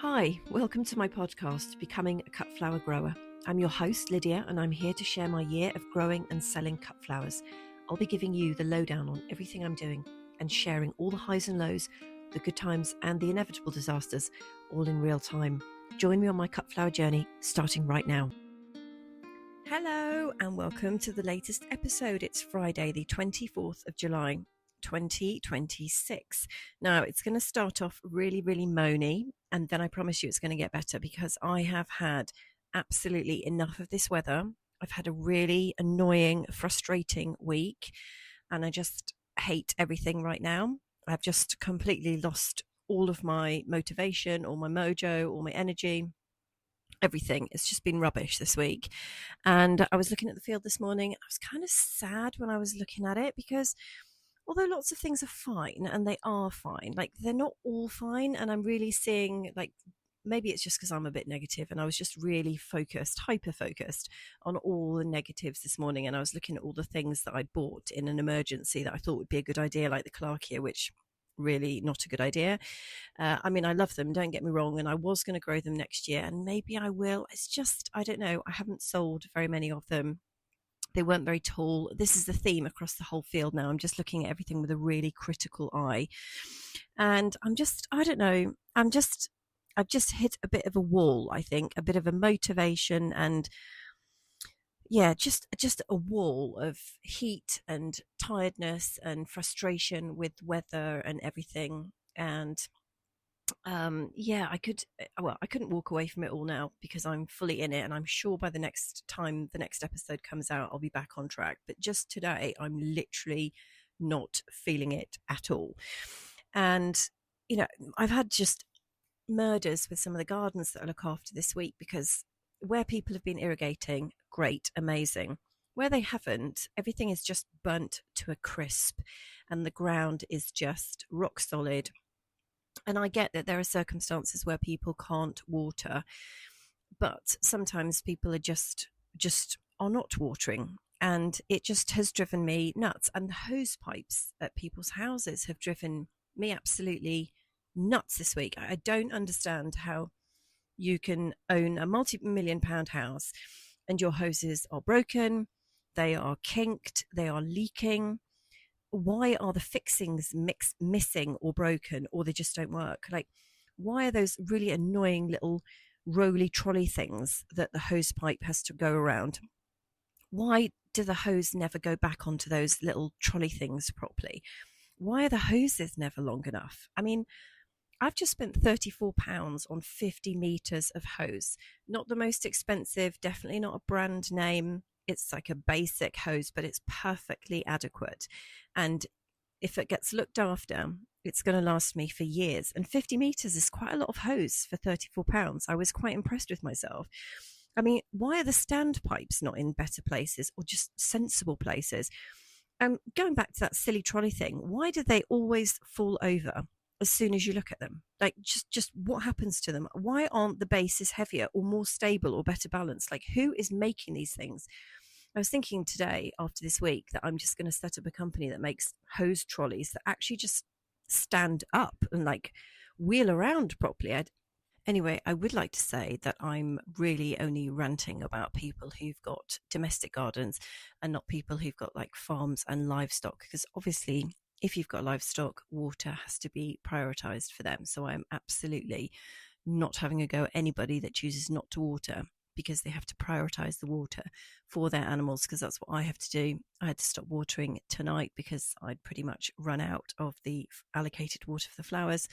Hi, welcome to my podcast, Becoming a Cut Flower Grower. I'm your host, Lydia, and I'm here to share my year of growing and selling cut flowers. I'll be giving you the lowdown on everything I'm doing and sharing all the highs and lows, the good times and the inevitable disasters, all in real time. Join me on my cut flower journey, starting right now. Hello, and welcome to the latest episode. It's Friday, the 24th of July, 2026. Now, it's going to start off really moany, and then I promise you it's going to get better because I have had absolutely enough of this weather. I've had a really annoying, frustrating week, and I just hate everything right now. I've just completely lost all of my motivation, all my mojo, all my energy. Everything. It's just been rubbish this week. And I was looking at the field this morning. I was kind of sad when I was looking at it because although lots of things are fine, and they are fine, like they're not all fine. And I'm really seeing, like, maybe it's just because I'm a bit negative, and I was just really focused, hyper focused on all the negatives this morning. And I was looking at all the things that I'd bought in an emergency that I thought would be a good idea, like the Clarkia, which really not a good idea. I mean, I love them, don't get me wrong, and I was going to grow them next year, and maybe I will. It's just, I don't know, I haven't sold very many of them. They weren't very tall. This is the theme across the whole field now. I'm just looking at everything with a really critical eye. And I'm just, I don't know, I've just hit a bit of a wall, I think, a bit of a motivation and yeah, just a wall of heat and tiredness and frustration with weather and everything. And yeah, I couldn't walk away from it all now because I'm fully in it, and I'm sure by the next time the next episode comes out, I'll be back on track. But just today, I'm literally not feeling it at all. And you know, I've had just murders with some of the gardens that I look after this week because where people have been irrigating, great, amazing. Where they haven't, everything is just burnt to a crisp, and the ground is just rock solid. And I get that there are circumstances where people can't water, but sometimes people are just are not watering, and it just has driven me nuts. And the hose pipes at people's houses have driven me absolutely nuts this week. I don't understand how you can own a multi-million-pound house and your hoses are broken, they are kinked, they are leaking. Why are the fixings missing or broken, or they just don't work? Like, why are those really annoying little roly trolley things that the hose pipe has to go around? Why do the hose never go back onto those little trolley things properly? Why are the hoses never long enough? I mean, I've just spent £34 on 50 meters of hose. Not the most expensive, definitely not a brand name. It's like a basic hose, but it's perfectly adequate. And if it gets looked after, it's going to last me for years. And 50 meters is quite a lot of hose for £34. I was quite impressed with myself. I mean, why are the standpipes not in better places or just sensible places? Going back to that silly trolley thing, why do they always fall over as soon as you look at them? Like, just what happens to them? Why aren't the bases heavier or more stable or better balanced? Like, who is making these things? I was thinking today, after this week, that I'm just going to set up a company that makes hose trolleys that actually just stand up and like wheel around properly. Anyway, I would like to say that I'm really only ranting about people who've got domestic gardens and not people who've got like farms and livestock, because obviously if you've got livestock, water has to be prioritized for them. So I'm absolutely not having a go at anybody that chooses not to water because they have to prioritize the water for their animals, because that's what I have to do. I had to stop watering tonight because I'd pretty much run out of the allocated water for the flowers,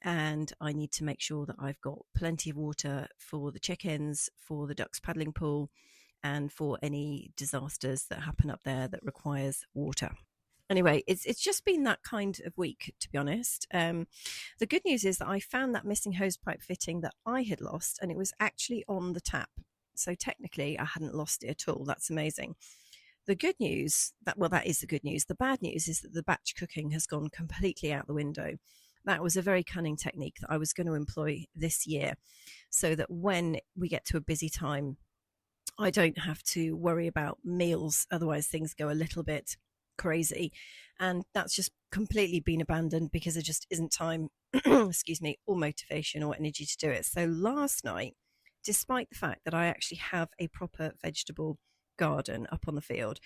and I need to make sure that I've got plenty of water for the chickens, for the ducks paddling pool, and for any disasters that happen up there that requires water. Anyway, it's just been that kind of week, to be honest. The good news is that I found that missing hosepipe fitting that I had lost, and it was actually on the tap. So technically, I hadn't lost it at all. That's amazing. The good news, that is the good news. The bad news is that the batch cooking has gone completely out the window. That was a very cunning technique that I was going to employ this year, so that when we get to a busy time, I don't have to worry about meals. Otherwise, things go a little bit crazy, and that's just completely been abandoned because there just isn't time, excuse me, or motivation or energy to do it. So last night, despite the fact that I actually have a proper vegetable garden up on the field,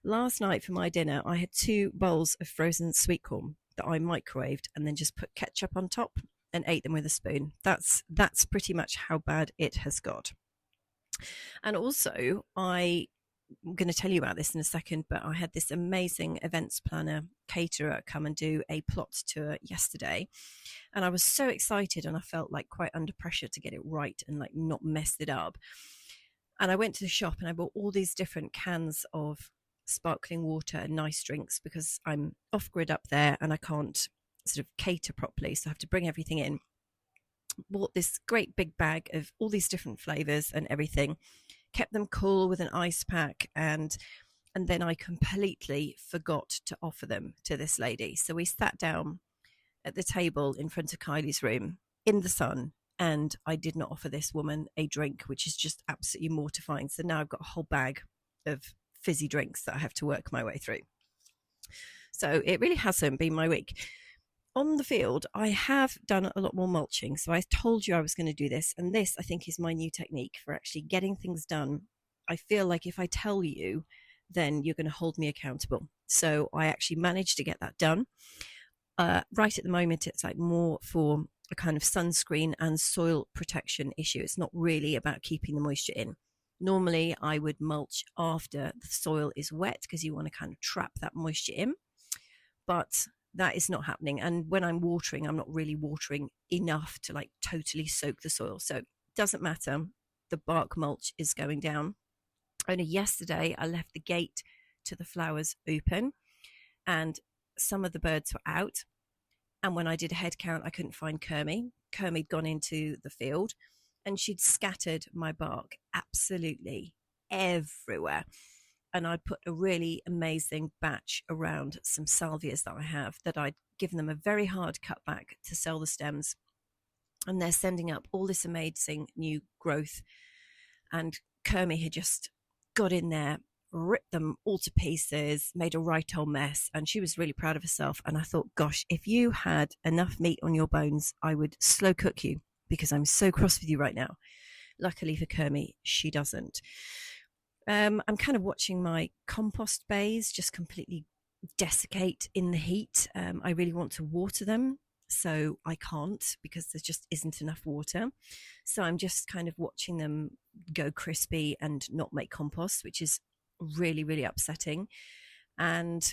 last night for my dinner, I had 2 bowls of frozen sweet corn that I microwaved and then just put ketchup on top and ate them with a spoon. That's pretty much how bad it has got. And also, I'm going to tell you about this in a second, but I had this amazing events planner, Caterer, come and do a plot tour yesterday. And I was so excited, and I felt like quite under pressure to get it right and like not mess it up. And I went to the shop and I bought all these different cans of sparkling water and nice drinks because I'm off grid up there and I can't sort of cater properly. So I have to bring everything in. Bought this great big bag of all these different flavors and everything, kept them cool with an ice pack, and then I completely forgot to offer them to this lady. So we sat down at the table in front of Kylie's room in the sun, and I did not offer this woman a drink, which is just absolutely mortifying. So now I've got a whole bag of fizzy drinks that I have to work my way through. So it really hasn't been my week. On the field, I have done a lot more mulching. So I told you I was going to do this. And this, I think, is my new technique for actually getting things done. I feel like if I tell you, then you're going to hold me accountable. So I actually managed to get that done. Right at the moment, it's like more for a kind of sunscreen and soil protection issue. It's not really about keeping the moisture in. Normally, I would mulch after the soil is wet because you want to kind of trap that moisture in. But that is not happening. And when I'm watering, I'm not really watering enough to like totally soak the soil. So it doesn't matter. The bark mulch is going down. Only yesterday, I left the gate to the flowers open and some of the birds were out. And when I did a head count, I couldn't find Kermie. Kermie'd gone into the field and she'd scattered my bark absolutely everywhere. And I'd put a really amazing batch around some salvias that I have that I'd given them a very hard cut back to sell the stems. And they're sending up all this amazing new growth. And Kermie had just got in there, ripped them all to pieces, made a right old mess. And she was really proud of herself. And I thought, gosh, if you had enough meat on your bones, I would slow cook you because I'm so cross with you right now. Luckily for Kermie, she doesn't. I'm kind of watching my compost bays just completely desiccate in the heat. I really want to water them, so I can't because there just isn't enough water. So I'm just kind of watching them go crispy and not make compost, which is really, really upsetting. And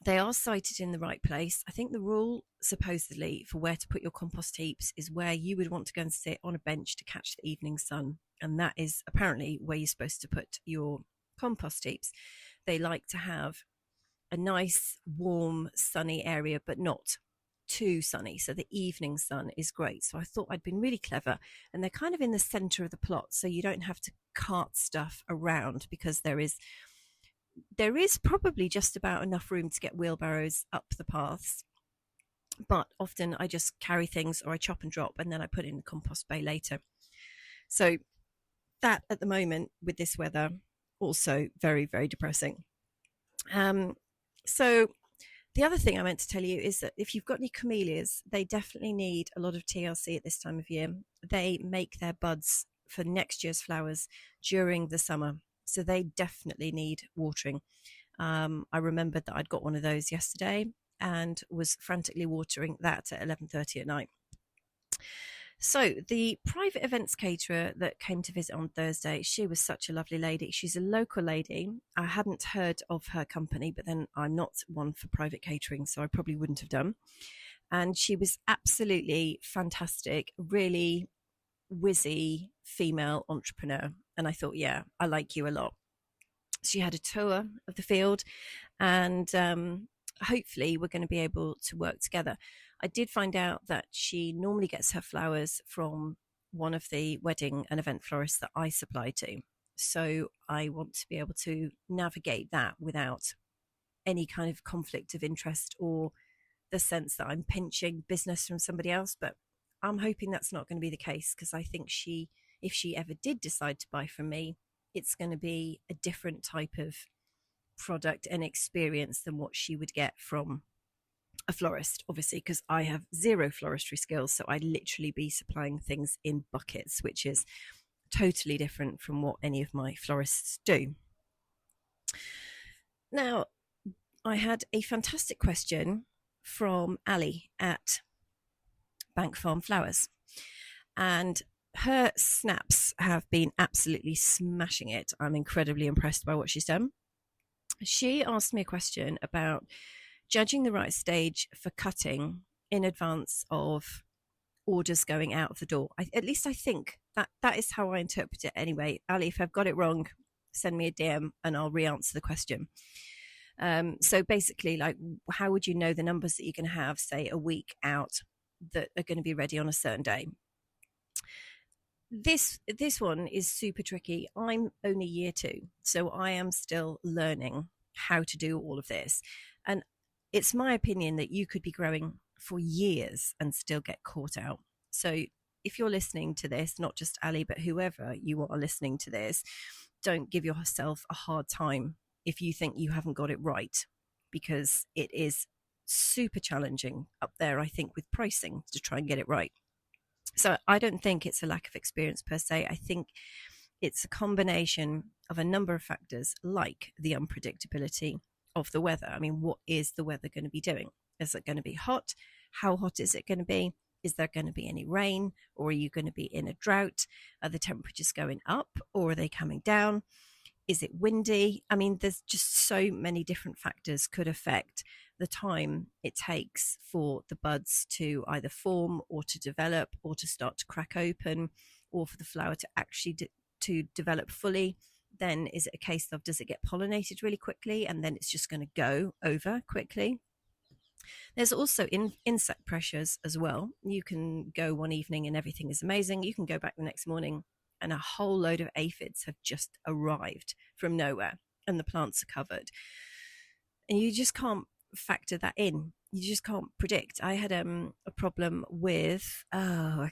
they are sited in the right place. I think the rule, supposedly, for where to put your compost heaps is where you would want to go and sit on a bench to catch the evening sun. And that is apparently where you're supposed to put your compost heaps. They like to have a nice, warm, sunny area, but not too sunny. So the evening sun is great. So I thought I'd been really clever. And they're kind of in the center of the plot. So you don't have to cart stuff around because there is probably just about enough room to get wheelbarrows up the paths. But often I just carry things or I chop and drop and then I put it in the compost bay later. So that at the moment with this weather, also very, very depressing. So the other thing I meant to tell you is that if you've got any camellias, they definitely need a lot of TLC at this time of year. They make their buds for next year's flowers during the summer. So they definitely need watering. I remembered that I'd got one of those yesterday and was frantically watering that at 11:30 at night. So the private events caterer that came to visit on Thursday, she was such a lovely lady. She's a local lady. I hadn't heard of her company, but then I'm not one for private catering, so I probably wouldn't have done. And she was absolutely fantastic, really whizzy female entrepreneur. And I thought, yeah, I like you a lot. She had a tour of the field and hopefully we're going to be able to work together. I did find out that she normally gets her flowers from one of the wedding and event florists that I supply to. So I want to be able to navigate that without any kind of conflict of interest or the sense that I'm pinching business from somebody else. But I'm hoping that's not going to be the case because I think if she ever did decide to buy from me, it's going to be a different type of product and experience than what she would get from a florist, obviously, because I have zero floristry skills. So I'd literally be supplying things in buckets, which is totally different from what any of my florists do. Now, I had a fantastic question from Ali at Bank Farm Flowers, and her snaps have been absolutely smashing it. I'm incredibly impressed by what she's done. She asked me a question about judging the right stage for cutting in advance of orders going out of the door. At least I think that is how I interpret it anyway. Ali, if I've got it wrong, send me a DM and I'll re-answer the question. So basically, like, how would you know the numbers that you can have, say, a week out that are going to be ready on a certain day? This one is super tricky. I'm only year 2, so I am still learning how to do all of this. And it's my opinion that you could be growing for years and still get caught out. So if you're listening to this, not just Ali, but whoever you are listening to this, don't give yourself a hard time if you think you haven't got it right, because it is super challenging up there, I think, with pricing to try and get it right. So I don't think it's a lack of experience per se. I think it's a combination of a number of factors, like the unpredictability of the weather. I mean, what is the weather going to be doing? Is it going to be hot? How hot is it going to be? Is there going to be any rain? Or are you going to be in a drought? Are the temperatures going up or are they coming down? Is it windy? I mean, there's just so many different factors could affect the time it takes for the buds to either form or to develop or to start to crack open, or for the flower to actually to develop fully. Then is it a case of, does it get pollinated really quickly and then it's just going to go over quickly? There's also insect pressures as well. You can go one evening and everything is amazing. You can go back the next morning and a whole load of aphids have just arrived from nowhere and the plants are covered. And you just can't factor that in. You just can't predict. I had a problem with, the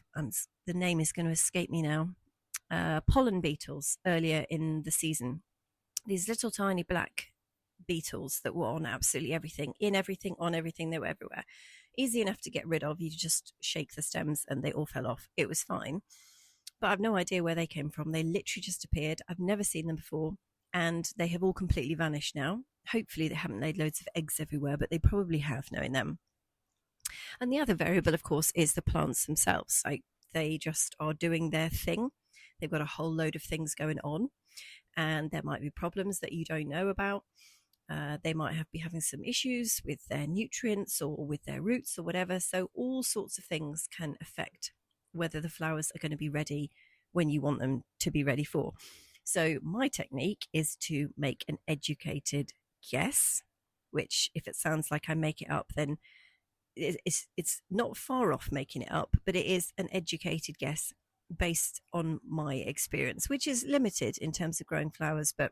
name is going to escape me now, pollen beetles earlier in the season. These little tiny black beetles that were on absolutely everything, in everything, on everything. They were everywhere. Easy enough to get rid of. You just shake the stems and they all fell off. It was fine. But I've no idea where they came from. They literally just appeared. I've never seen them before. And they have all completely vanished now. Hopefully they haven't laid loads of eggs everywhere, but they probably have, knowing them. And the other variable, of course, is the plants themselves. Like, they just are doing their thing. They've got a whole load of things going on. And there might be problems that you don't know about. They might be having some issues with their nutrients or with their roots or whatever. So all sorts of things can affect whether the flowers are going to be ready when you want them to be ready for. So my technique is to make an educated guess, which, if it sounds like I make it up, then it's not far off making it up, but it is an educated guess based on my experience, which is limited in terms of growing flowers, but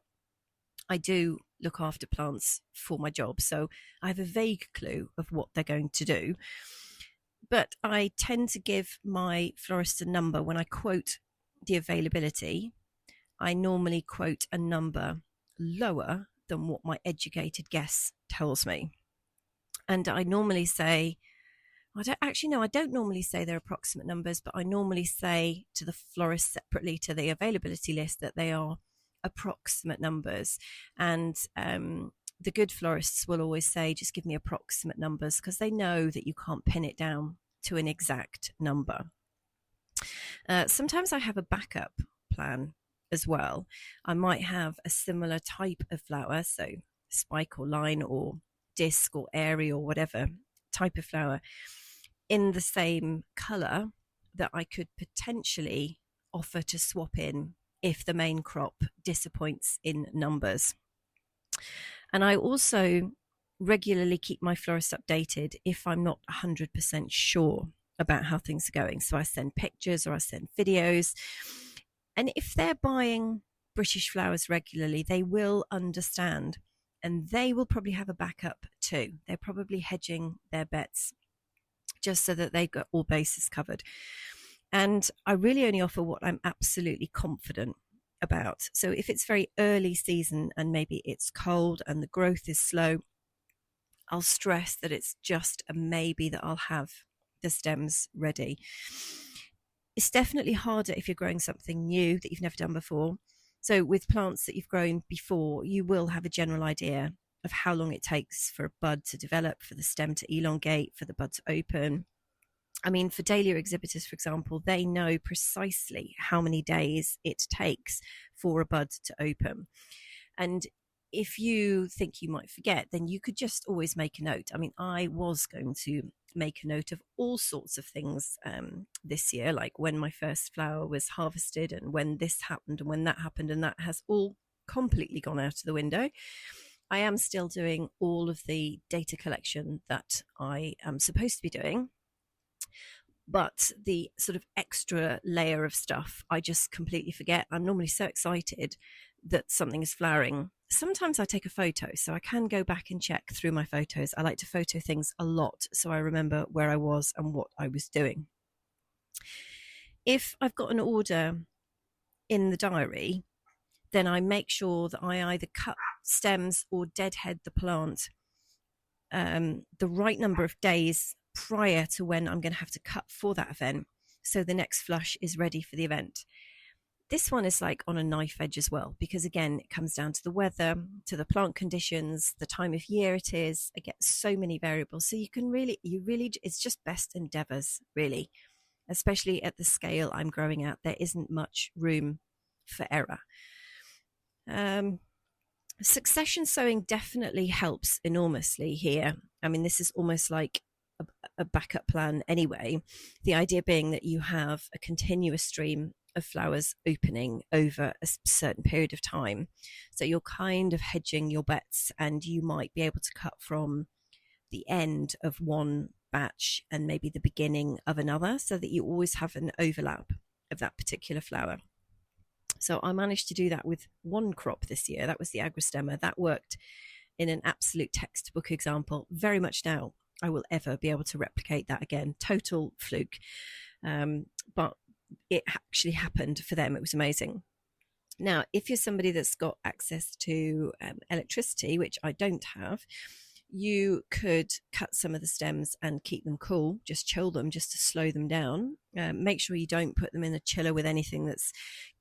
I do look after plants for my job. So I have a vague clue of what they're going to do. But I tend to give my florist a number when I quote the availability. I normally quote a number lower than what my educated guess tells me. And I normally say, I don't normally say their approximate numbers, but I normally say to the florist separately to the availability list that they are approximate numbers. And the good florists will always say, just give me approximate numbers, because they know that you can't pin it down to an exact number. Sometimes I have a backup plan as well. I might have a similar type of flower, so spike or line or disc or airy or whatever type of flower in the same color that I could potentially offer to swap in if the main crop disappoints in numbers. And I also regularly keep my florists updated if I'm not 100% sure about how things are going. So I send pictures or I send videos. And if they're buying British flowers regularly, they will understand, and they will probably have a backup too. They're probably hedging their bets just so that they've got all bases covered. And I really only offer what I'm absolutely confident about. So if it's very early season and maybe it's cold and the growth is slow, I'll stress that it's just a maybe that I'll have the stems ready. It's definitely harder if you're growing something new that you've never done before. So with plants that you've grown before, you will have a general idea of how long it takes for a bud to develop, for the stem to elongate, for the bud to open. I mean, for Dahlia exhibitors, for example, they know precisely how many days it takes for a bud to open. And if you think you might forget, then you could just always make a note. I mean, I was going to make a note of all sorts of things this year, like when my first flower was harvested and when this happened and when that happened, and that has all completely gone out of the window. I am still doing all of the data collection that I am supposed to be doing, but the sort of extra layer of stuff I just completely forget. I'm normally so excited that something is flowering. Sometimes I take a photo, so I can go back and check through my photos. I like to photo things a lot, so I remember where I was and what I was doing. If I've got an order in the diary, then I make sure that I either cut stems or deadhead the plant the right number of days prior to when I'm going to have to cut for that event, so the next flush is ready for the event. This one is like on a knife edge as well, because again, it comes down to the weather, to the plant conditions, the time of year it is. I get so many variables. So you really, it's just best endeavors, really, especially at the scale I'm growing at. There isn't much room for error. Succession sowing definitely helps enormously here. I mean, this is almost like a backup plan anyway. The idea being that you have a continuous stream of flowers opening over a certain period of time. So you're kind of hedging your bets, and you might be able to cut from the end of one batch and maybe the beginning of another, so that you always have an overlap of that particular flower. So I managed to do that with one crop this year. That was the agrostemma. That worked in an absolute textbook example. Very much doubt I will ever be able to replicate that again. Total fluke. But it actually happened for them. It was amazing. Now, if you're somebody that's got access to electricity, which I don't have, you could cut some of the stems and keep them cool, just chill them, just to slow them down. Make sure you don't put them in a chiller with anything that's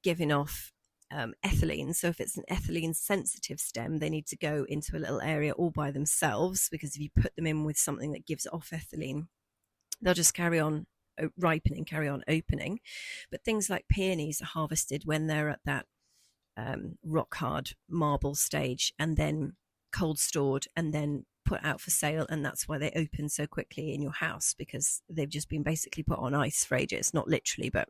giving off ethylene. So if it's an ethylene sensitive stem, they need to go into a little area all by themselves, because if you put them in with something that gives off ethylene, they'll just carry on ripening, carry on opening. But things like peonies are harvested when they're at that rock hard marble stage, and then cold stored, and then put out for sale. And that's why they open so quickly in your house, because they've just been basically put on ice for ages, not literally, but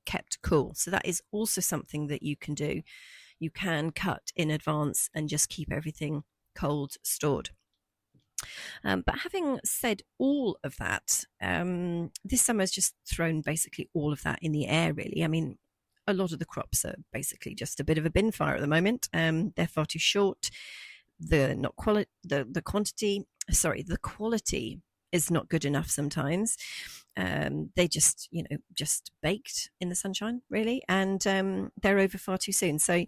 kept cool. So that is also something that you can do. You can cut in advance and just keep everything cold stored. But having said all of that, this summer has just thrown basically all of that in the air, really. I mean, a lot of the crops are basically just a bit of a bin fire at the moment. They're far too short. The quality is not good enough sometimes. They just baked in the sunshine, really, and they're over far too soon. So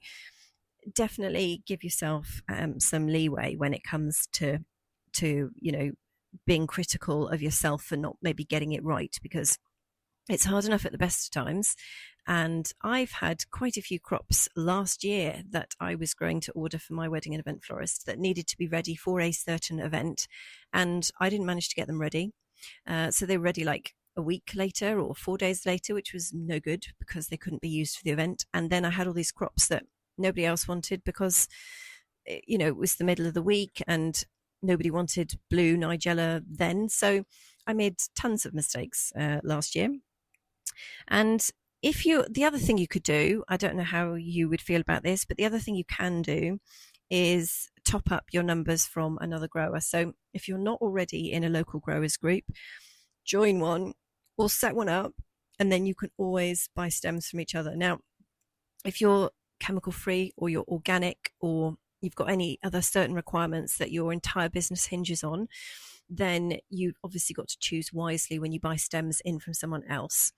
definitely give yourself some leeway when it comes to being critical of yourself for not maybe getting it right, because it's hard enough at the best of times. And I've had quite a few crops last year that I was growing to order for my wedding and event florist that needed to be ready for a certain event, and I didn't manage to get them ready. So they were ready like a week later or 4 days later, which was no good because they couldn't be used for the event. And then I had all these crops that nobody else wanted because, it was the middle of the week and nobody wanted blue Nigella then. So I made tons of mistakes last year. And the other thing you could do, I don't know how you would feel about this, but the other thing you can do is top up your numbers from another grower. So if you're not already in a local growers group, join one or set one up, and then you can always buy stems from each other. Now, if you're chemical free or you're organic, or you've got any other certain requirements that your entire business hinges on, then you've obviously got to choose wisely when you buy stems in from someone else.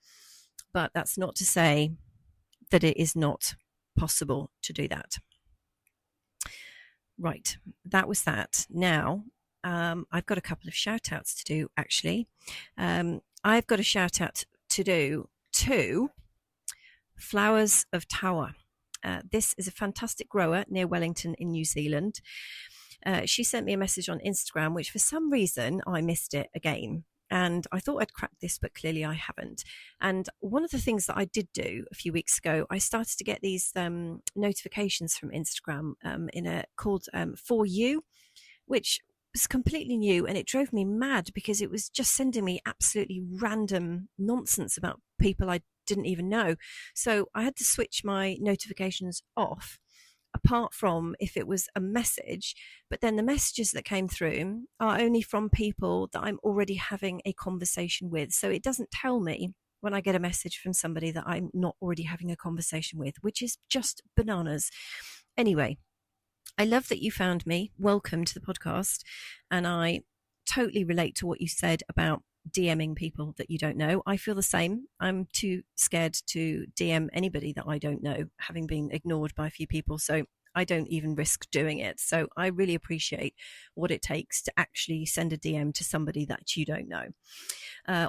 But that's not to say that it is not possible to do that. Right, that was that. Now, I've got a couple of shout outs to do, actually. I've got a shout out to do to Flowers of Tower. This is a fantastic grower near Wellington in New Zealand. She sent me a message on Instagram, which for some reason I missed it again. And I thought I'd cracked this, but clearly I haven't. And one of the things that I did do a few weeks ago, I started to get these notifications from Instagram called For You, which was completely new, and it drove me mad because it was just sending me absolutely random nonsense about people I didn't even know. So I had to switch my notifications off, apart from if it was a message, but then the messages that came through are only from people that I'm already having a conversation with. So it doesn't tell me when I get a message from somebody that I'm not already having a conversation with, which is just bananas. Anyway, I love that you found me. Welcome to the podcast. And I totally relate to what you said about DMing people that you don't know. I feel the same. I'm too scared to DM anybody that I don't know, having been ignored by a few people. So I don't even risk doing it. So I really appreciate what it takes to actually send a DM to somebody that you don't know.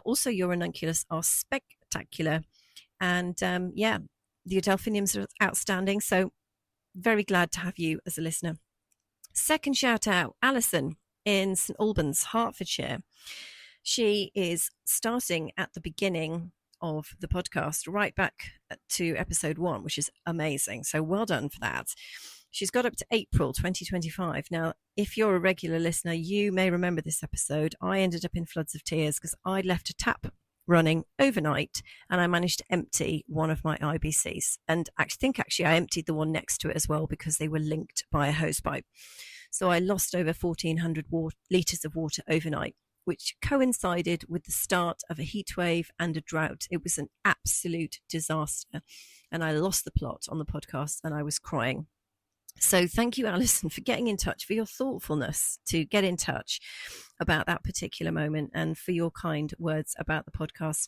Also, your ranunculus are spectacular. And your delphiniums are outstanding. So very glad to have you as a listener. Second shout out, Alison in St Albans, Hertfordshire. She is starting at the beginning of the podcast, right back to episode 1, which is amazing. So well done for that. She's got up to April 2025. Now, if you're a regular listener, you may remember this episode. I ended up in floods of tears because I left a tap running overnight and I managed to empty one of my IBCs. And I think I emptied the one next to it as well because they were linked by a hose pipe. So I lost over 1,400 litres of water overnight, which coincided with the start of a heat wave and a drought. It was an absolute disaster. And I lost the plot on the podcast and I was crying. So thank you, Alison, for getting in touch, for your thoughtfulness to get in touch about that particular moment and for your kind words about the podcast.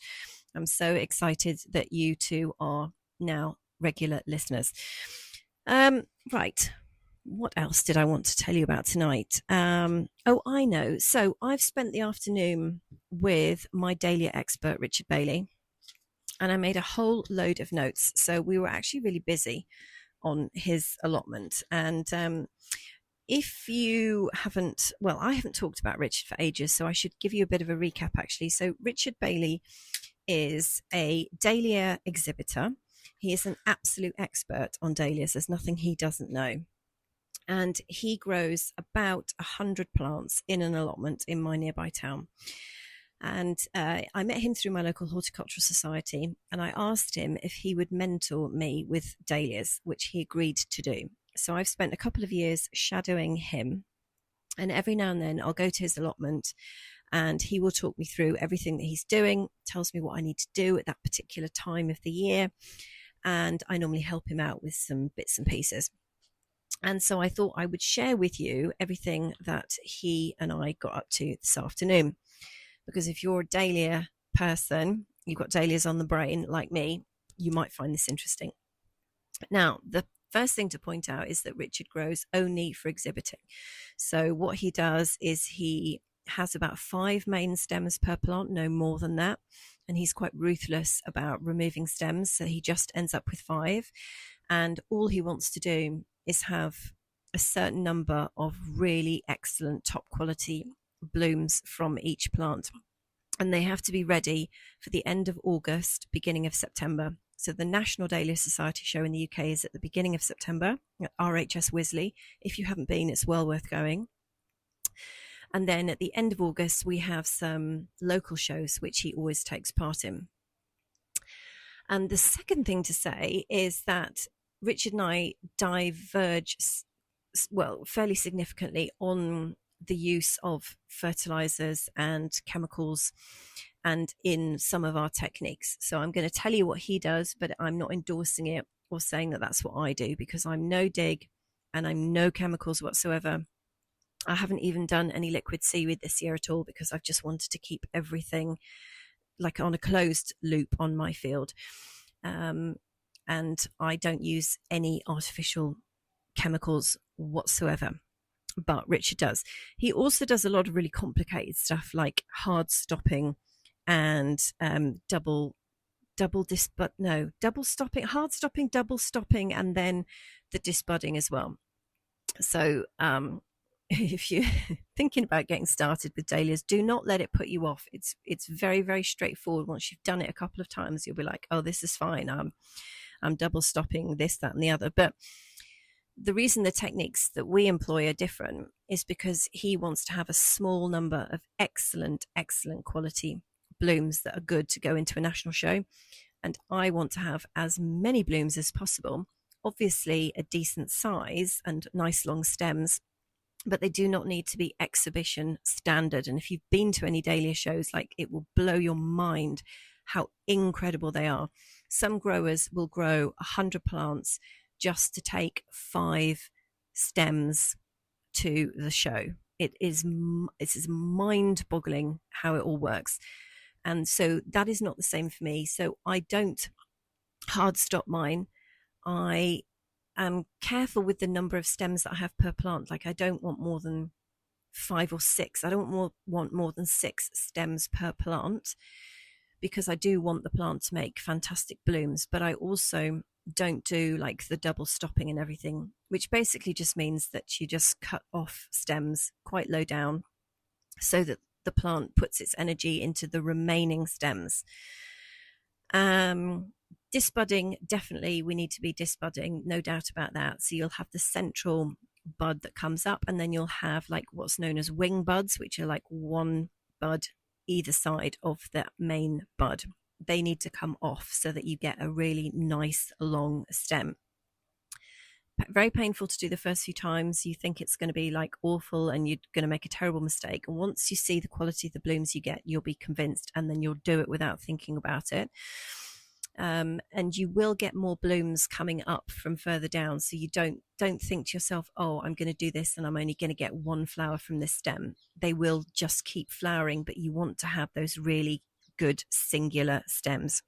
I'm so excited that you two are now regular listeners. Right. What else did I want to tell you about tonight? I know. So I've spent the afternoon with my Dahlia expert, Richard Bailey, and I made a whole load of notes. So we were actually really busy on his allotment. And if you haven't, I haven't talked about Richard for ages, so I should give you a bit of a recap actually. So Richard Bailey is a Dahlia exhibitor. He is an absolute expert on dahlias. There's nothing he doesn't know. And he grows about 100 plants in an allotment in my nearby town. And I met him through my local horticultural society, and I asked him if he would mentor me with dahlias, which he agreed to do. So I've spent a couple of years shadowing him, and every now and then I'll go to his allotment and he will talk me through everything that he's doing, tells me what I need to do at that particular time of the year, and I normally help him out with some bits and pieces. And so I thought I would share with you everything that he and I got up to this afternoon. Because if you're a dahlia person, you've got dahlias on the brain like me, you might find this interesting. Now, the first thing to point out is that Richard grows only for exhibiting. So what he does is he has about 5 main stems per plant, no more than that. And he's quite ruthless about removing stems. So he just ends up with 5. And all he wants to do is have a certain number of really excellent top quality blooms from each plant, and they have to be ready for the end of August, beginning of September. So the National Dahlia Society show in the UK is at the beginning of September at RHS Wisley. If you haven't been, it's well worth going. And then at the end of August, we have some local shows, which he always takes part in. And the second thing to say is that Richard and I diverge, fairly significantly on the use of fertilizers and chemicals and in some of our techniques. So I'm going to tell you what he does, but I'm not endorsing it or saying that that's what I do, because I'm no dig and I'm no chemicals whatsoever. I haven't even done any liquid seaweed this year at all, because I've just wanted to keep everything like on a closed loop on my field. And I don't use any artificial chemicals whatsoever. but Richard does. He also does a lot of really complicated stuff like hard stopping and double stopping, hard stopping, double stopping, and then the disbudding as well. So if you're thinking about getting started with dahlias, do not let it put you off. It's very, very straightforward. Once you've done it a couple of times, you'll be like, oh, this is fine. I'm double stopping this, that, and the other. But the reason the techniques that we employ are different is because he wants to have a small number of excellent quality blooms that are good to go into a national show. And I want to have as many blooms as possible, obviously a decent size and nice long stems, but they do not need to be exhibition standard. And if you've been to any dahlia shows, like, it will blow your mind how incredible they are. Some growers will grow 100 plants just to take 5 stems to the show. It's mind-boggling how it all works. And so that is not the same for me. So I don't hard stop mine. I am careful with the number of stems that I have per plant. Like, I don't want more than 5 or 6. I don't want more than 6 stems per plant, because I do want the plant to make fantastic blooms. But I also don't do like the double stopping and everything, which basically just means that you just cut off stems quite low down so that the plant puts its energy into the remaining stems. Disbudding, definitely we need to be disbudding, no doubt about that. So you'll have the central bud that comes up, and then you'll have like what's known as wing buds, which are like one bud either side of the main bud. They need to come off so that you get a really nice long stem. Very painful to do the first few times. You think it's going to be like awful and you're going to make a terrible mistake. And once you see the quality of the blooms you get, you'll be convinced, and then you'll do it without thinking about it. And you will get more blooms coming up from further down. So you don't think to yourself, oh, I'm going to do this and I'm only going to get one flower from this stem. They will just keep flowering, but you want to have those really good singular stems.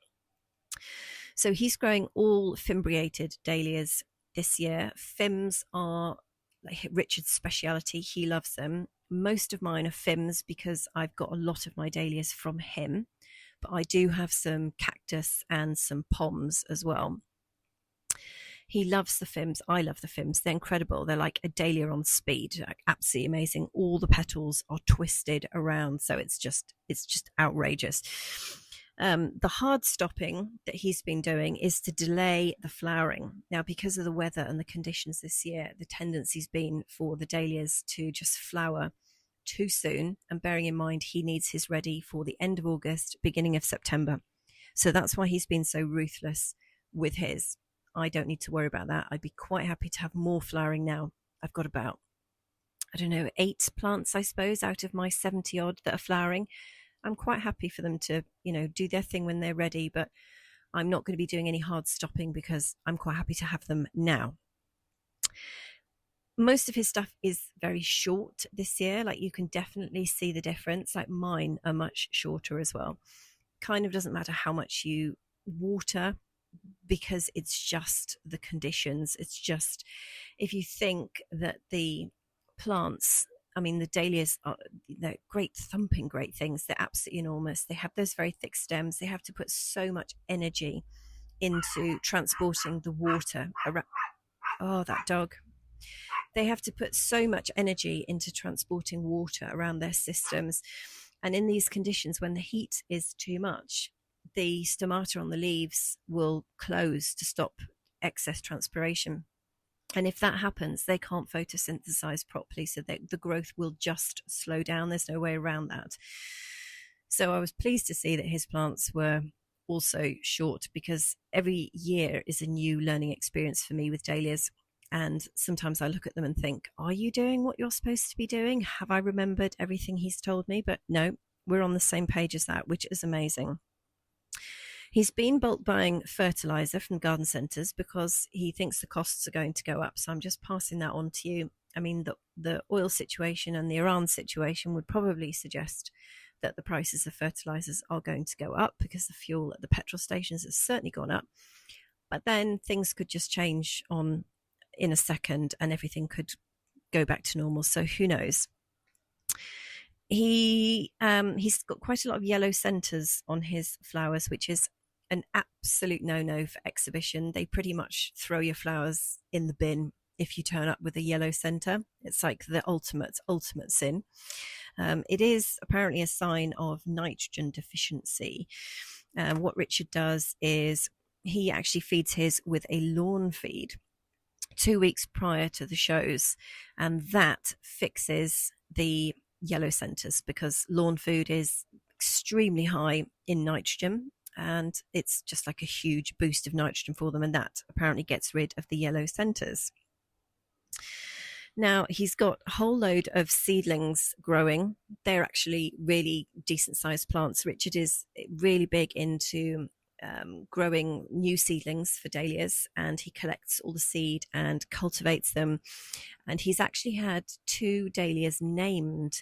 So he's growing all fimbriated dahlias this year. Fims are like Richard's speciality. He loves them. Most of mine are fims because I've got a lot of my dahlias from him, but I do have some cactus and some poms as well. He loves the fims. I love the fims. They're incredible. They're like a dahlia on speed, like absolutely amazing. All the petals are twisted around, so it's just outrageous. The hard stopping that he's been doing is to delay the flowering. Now, because of the weather and the conditions this year, the tendency's been for the dahlias to just flower too soon. And bearing in mind, he needs his ready for the end of August, beginning of September. So that's why he's been so ruthless with his. I don't need to worry about that. I'd be quite happy to have more flowering now. I've got about, 8 plants, I suppose, out of my 70 odd that are flowering. I'm quite happy for them to, do their thing when they're ready, but I'm not going to be doing any hard stopping because I'm quite happy to have them now. Most of his stuff is very short this year. Like, you can definitely see the difference. Like, mine are much shorter as well. Kind of doesn't matter how much you water, because it's just the conditions. It's just, if you think that the plants, the dahlias they're great thumping great things. They're absolutely enormous. They have those very thick stems. They have to put so much energy into transporting the water around. Oh, that dog. They have to put so much energy into transporting water around their systems. And in these conditions, when the heat is too much, the stomata on the leaves will close to stop excess transpiration. And if that happens, they can't photosynthesize properly, so the growth will just slow down. There's no way around that. So I was pleased to see that his plants were also short, because every year is a new learning experience for me with dahlias. And sometimes I look at them and think, are you doing what you're supposed to be doing? Have I remembered everything he's told me? But no, we're on the same page as that, which is amazing. He's been bulk buying fertilizer from garden centres because he thinks the costs are going to go up. So I'm just passing that on to you. The oil situation and the Iran situation would probably suggest that the prices of fertilizers are going to go up, because the fuel at the petrol stations has certainly gone up. But then things could just change in a second, and everything could go back to normal. So who knows? He's got quite a lot of yellow centers on his flowers, which is an absolute no-no for exhibition. They pretty much throw your flowers in the bin if you turn up with a yellow center. It's like the ultimate sin. It is apparently a sign of nitrogen deficiency. What Richard does is he actually feeds his with a lawn feed 2 weeks prior to the shows, and that fixes the yellow centers, because lawn food is extremely high in nitrogen, and it's just like a huge boost of nitrogen for them, and that apparently gets rid of the yellow centers. Now, he's got a whole load of seedlings growing. They're actually really decent sized plants. Richard is really big into growing new seedlings for dahlias, and he collects all the seed and cultivates them. And he's actually had 2 dahlias named,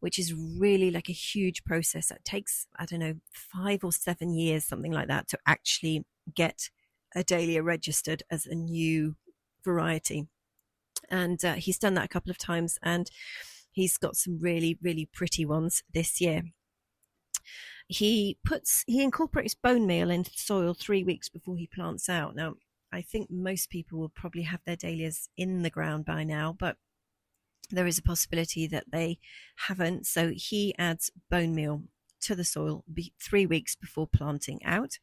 which is really like a huge process. It takes, I don't know, 5 or 7 years, something like that, to actually get a dahlia registered as a new variety. And he's done that a couple of times, and he's got some really, really pretty ones this year. He incorporates bone meal into the soil 3 weeks before he plants out. Now, I think most people will probably have their dahlias in the ground by now, but there is a possibility that they haven't. So he adds bone meal to the soil 3 weeks before planting out.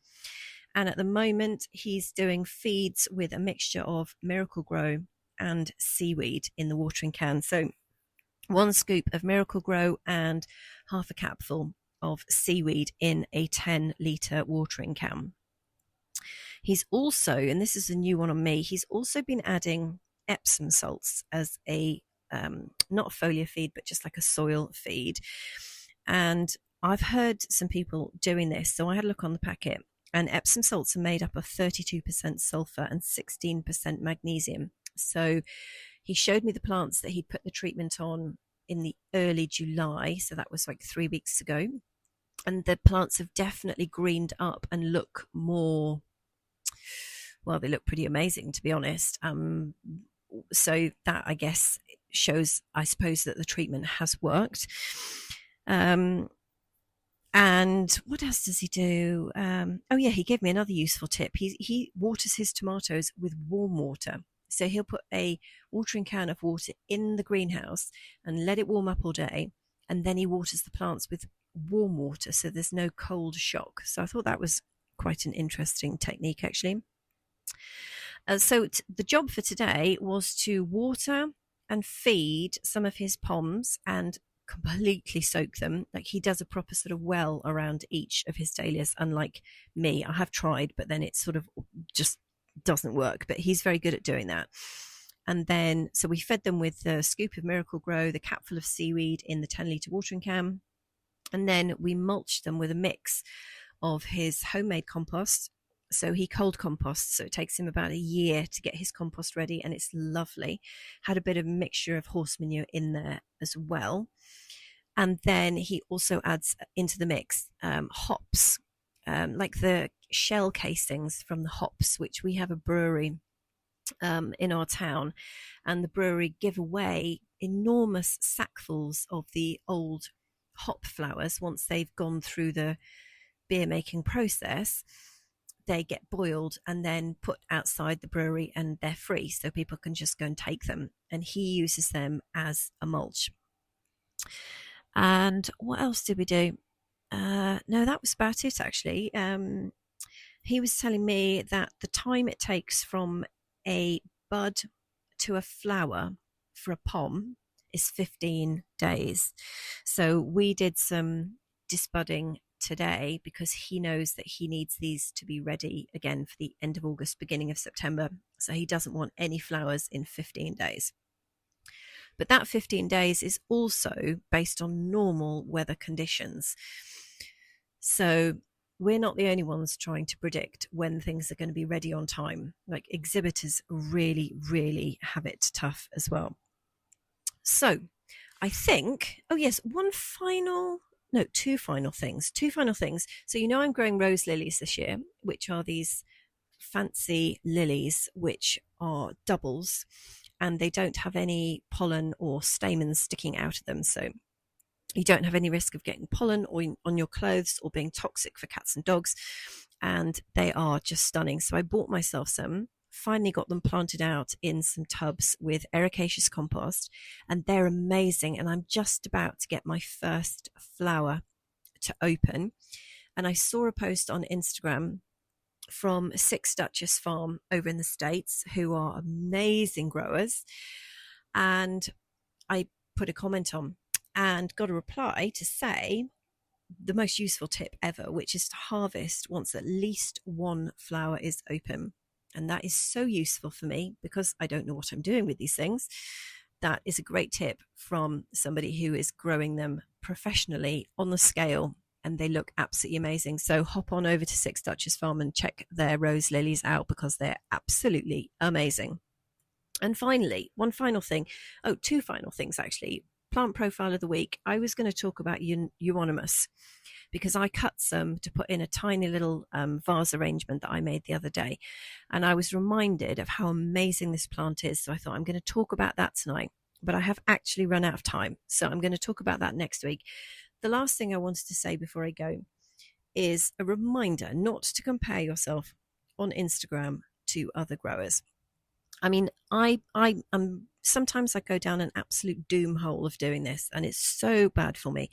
And at the moment, he's doing feeds with a mixture of Miracle-Gro and seaweed in the watering can. So 1 scoop of Miracle-Gro and half a capful of seaweed in a 10-litre watering can. He's also, and this is a new one on me, he's also been adding Epsom salts as a not a foliar feed, but just like a soil feed. And I've heard some people doing this, so I had a look on the packet, and Epsom salts are made up of 32% sulfur and 16% magnesium. So he showed me the plants that he'd put the treatment on in the early July, so that was like 3 weeks ago, and the plants have definitely greened up and look more, well, they look pretty amazing, to be honest. So that, I guess, shows, I suppose, that the treatment has worked. And what else does he do? Oh yeah, he gave me another useful tip. He waters his tomatoes with warm water. So he'll put a watering can of water in the greenhouse and let it warm up all day, and then he waters the plants with warm water, so there's no cold shock. So I thought that was quite an interesting technique, actually. So the job for today was to water and feed some of his poms and completely soak them. Like, he does a proper sort of well around each of his dahlias, unlike me. I have tried, but then it sort of just doesn't work, but he's very good at doing that. And then, so we fed them with the scoop of Miracle-Gro, the capful of seaweed in the 10-litre watering can, and then we mulched them with a mix of his homemade compost. So he cold composts, so it takes him about a year to get his compost ready, and it's lovely. Had a bit of mixture of horse manure in there as well. And then he also adds into the mix hops, like the shell casings from the hops, which we have a brewery in our town, and the brewery give away enormous sackfuls of the old hop flowers. Once they've gone through the beer making process, they get boiled and then put outside the brewery, and they're free, so people can just go and take them, and he uses them as a mulch. And what else did we do? No, that was about it, actually. He was telling me that the time it takes from a bud to a flower for a pom is 15 days. So we did some disbudding today, because he knows that he needs these to be ready again for the end of August, beginning of September. So he doesn't want any flowers in 15 days. But that 15 days is also based on normal weather conditions. So we're not the only ones trying to predict when things are going to be ready on time. Like, exhibitors really, really have it tough as well. So I think, oh yes, two final things. So, I'm growing rose lilies this year, which are these fancy lilies, which are doubles. and they don't have any pollen or stamens sticking out of them. So you don't have any risk of getting pollen on your clothes or being toxic for cats and dogs. And they are just stunning. So I bought myself some, finally got them planted out in some tubs with ericaceous compost, and they're amazing. And I'm just about to get my first flower to open. And I saw a post on Instagram from Six Duchess Farm over in the States, who are amazing growers. And I put a comment on and got a reply to say the most useful tip ever, which is to harvest once at least one flower is open. And that is so useful for me because I don't know what I'm doing with these things. That is a great tip from somebody who is growing them professionally on the scale, and they look absolutely amazing. So hop on over to Six Duchess Farm and check their rose lilies out because they're absolutely amazing. And finally, one final thing. Oh, two final things actually. Plant profile of the week. I was going to talk about euonymus because I cut some to put in a tiny little vase arrangement that I made the other day. And I was reminded of how amazing this plant is. So I thought I'm going to talk about that tonight, but I have actually run out of time. So I'm going to talk about that next week. The last thing I wanted to say before I go is a reminder not to compare yourself on Instagram to other growers. I mean, I sometimes I go down an absolute doom hole of doing this, and it's so bad for me.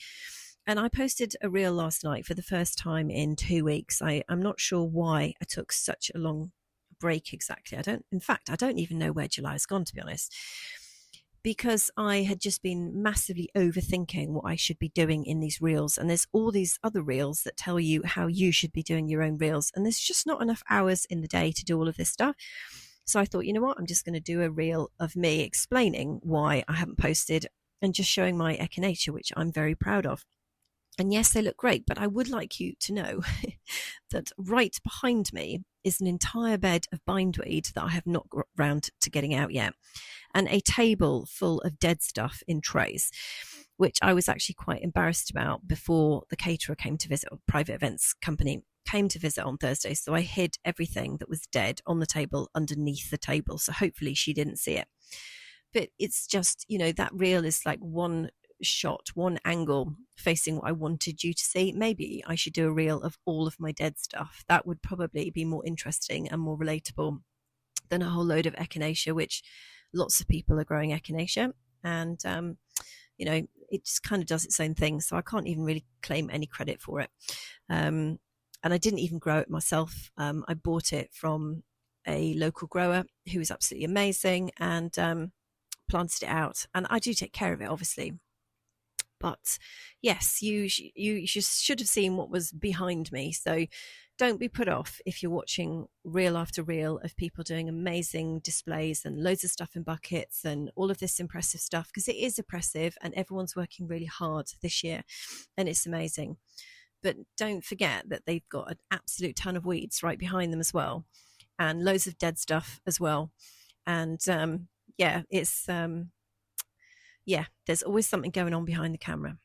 And I posted a reel last night for the first time in 2 weeks. I'm not sure why I took such a long break exactly. In fact, I don't even know where July has gone, to be honest, because I had just been massively overthinking what I should be doing in these reels. And there's all these other reels that tell you how you should be doing your own reels. And there's just not enough hours in the day to do all of this stuff. So I thought, you know what, I'm just going to do a reel of me explaining why I haven't posted and just showing my echinacea, which I'm very proud of. And yes, they look great, but I would like you to know that right behind me is an entire bed of bindweed that I have not got round to getting out yet, and a table full of dead stuff in trays, which I was actually quite embarrassed about before the caterer came to visit, or private events company came to visit on Thursday. So I hid everything that was dead on the table underneath the table. So hopefully she didn't see it. But it's just, that reel is like one shot, one angle facing what I wanted you to see. Maybe I should do a reel of all of my dead stuff. That would probably be more interesting and more relatable than a whole load of echinacea, which lots of people are growing echinacea. And, it just kind of does its own thing. So I can't even really claim any credit for it. And I didn't even grow it myself. I bought it from a local grower who is absolutely amazing and planted it out. And I do take care of it, obviously. But yes, you should have seen what was behind me. So don't be put off if you're watching reel after reel of people doing amazing displays and loads of stuff in buckets and all of this impressive stuff, because it is impressive and everyone's working really hard this year and it's amazing. But don't forget that they've got an absolute ton of weeds right behind them as well, and loads of dead stuff as well. And there's always something going on behind the camera.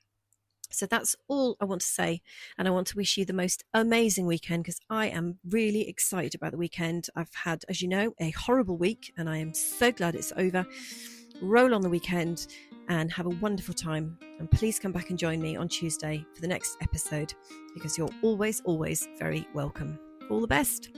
So that's all I want to say. And I want to wish you the most amazing weekend, because I am really excited about the weekend. I've had, as you know, a horrible week, and I am so glad it's over. Roll on the weekend and have a wonderful time. And please come back and join me on Tuesday for the next episode, because you're always, always very welcome. All the best.